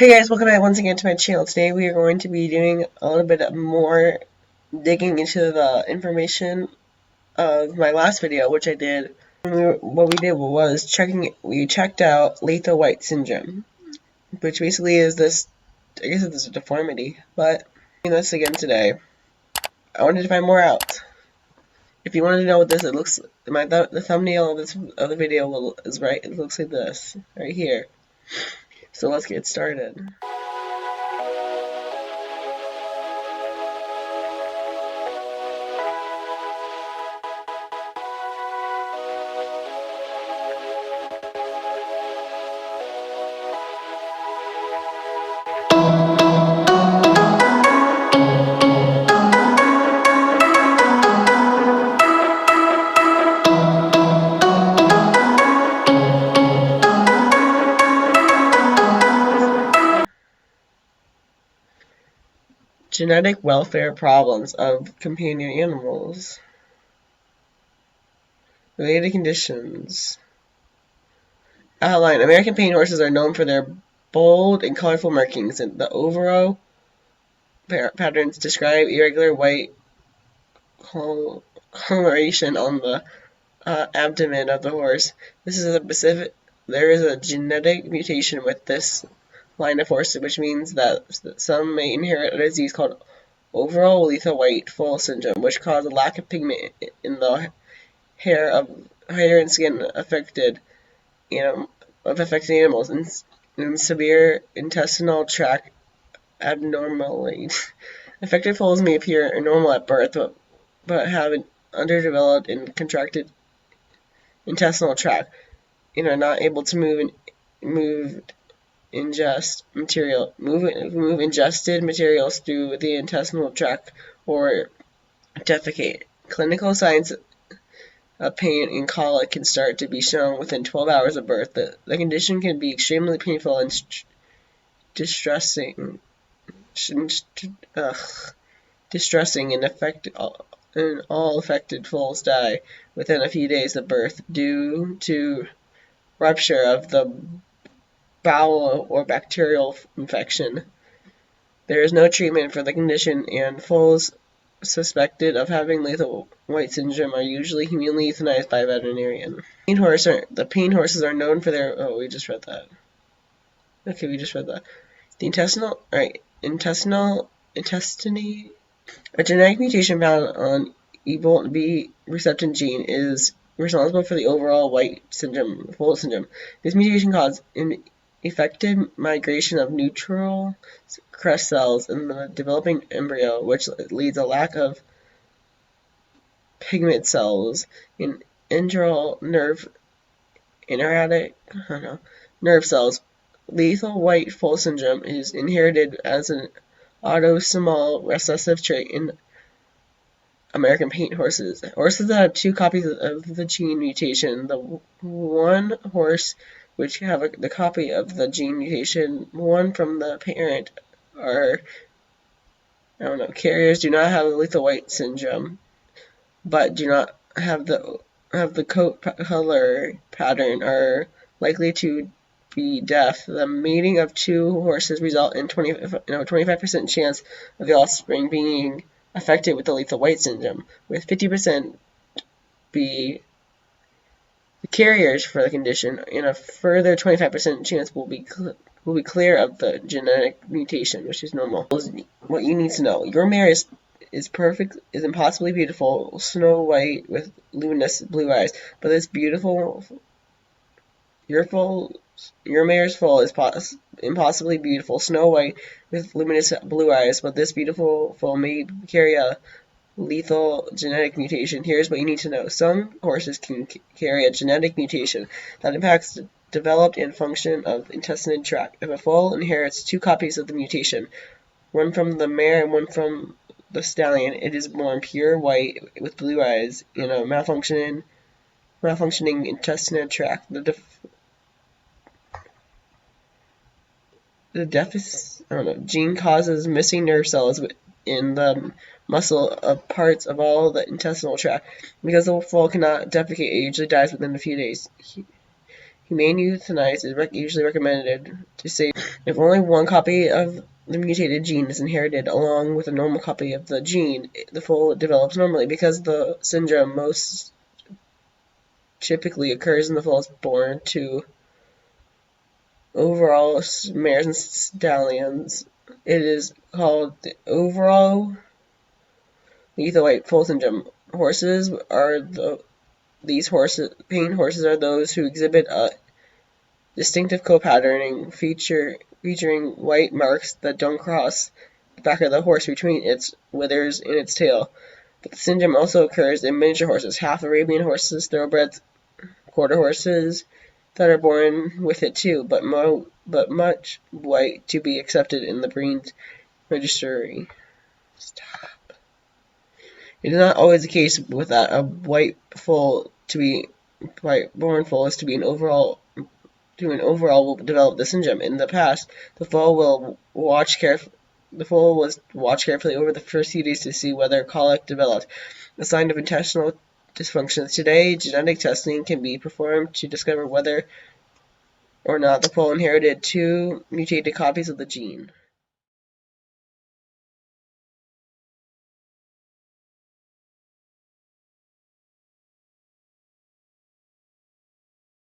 Hey guys, welcome back once again to my channel. Today we are going to be doing a little bit more digging into the information of my last video, which I did. What we did was we checked out lethal white syndrome, which basically is this, I guess it's a deformity, but doing this again today. I wanted to find more out. If you wanted to know what this, it looks, the thumbnail of the video is right, it looks like this, right here. So let's get started. Genetic welfare problems of companion animals. Related conditions. Outline. American paint horses are known for their bold and colorful markings, and the overall patterns describe irregular white coloration on the abdomen of the horse. There is a genetic mutation with this line of horses, which means that some may inherit a disease called overall lethal white foal syndrome, which causes a lack of pigment in the hair and skin affected animals, and severe intestinal tract abnormality. Affected foals may appear normal at birth, but have an underdeveloped and contracted intestinal tract, and are not able to move move ingested materials through the intestinal tract or defecate. Clinical signs of pain and colic can start to be shown within 12 hours of birth. The condition can be extremely painful and distressing, and all affected foals die within a few days of birth due to rupture of the bowel or bacterial infection. There is no treatment for the condition, and foals suspected of having lethal white syndrome are usually humanely euthanized by a veterinarian. The pain horses are known for their. Oh, we just read that. Okay, we just read that. The intestine. A genetic mutation found on EBOL B receptin gene is responsible for the overall foal syndrome. This mutation causes effective migration of neutral crest cells in the developing embryo, which leads a lack of pigment cells in enteral nerve cells. Lethal white foal syndrome is inherited as an autosomal recessive trait in American paint horses. Horses that have two copies of the gene mutation. The one horse which have the copy of the gene mutation, one from the parent, are carriers do not have lethal white syndrome, but do not have the coat color pattern, are likely to be deaf. The mating of two horses result in 25% chance of the offspring being affected with the lethal white syndrome, with 50% be the carriers for the condition, and a further 25% chance will be clear of the genetic mutation, which is normal. What you need to know: your mare is impossibly beautiful, snow white with luminous blue eyes, but this your mare's foal is impossibly beautiful, snow white with luminous blue eyes, but this beautiful foal may carry a lethal genetic mutation. Here's what you need to know. Some horses can carry a genetic mutation that impacts the developed and function of intestinal tract. If a foal inherits two copies of the mutation, one from the mare and one from the stallion, it is born pure white with blue eyes in a malfunctioning intestinal tract. The gene causes missing nerve cells in the muscle of parts of all the intestinal tract. Because the foal cannot defecate, it usually dies within a few days. Humane euthanasia is usually recommended to save if only one copy of the mutated gene is inherited along with a normal copy of the gene. The foal develops normally because the syndrome most typically occurs in the foals born to overall mares and stallions. It is called the overall lethal white foal syndrome. Horses are these pain horses are those who exhibit a distinctive co-patterning featuring white marks that don't cross the back of the horse between its withers and its tail. But the syndrome also occurs in miniature horses, half Arabian horses, thoroughbreds, quarter horses that are born with it too, but much white to be accepted in the breeding registry. Stop. It is not always the case with that a white born foal is to an overall will develop the syndrome. In the past, the foal was watched carefully over the first few days to see whether colic developed, a sign of intestinal dysfunction. Today, genetic testing can be performed to discover whether or not the foal inherited two mutated copies of the gene.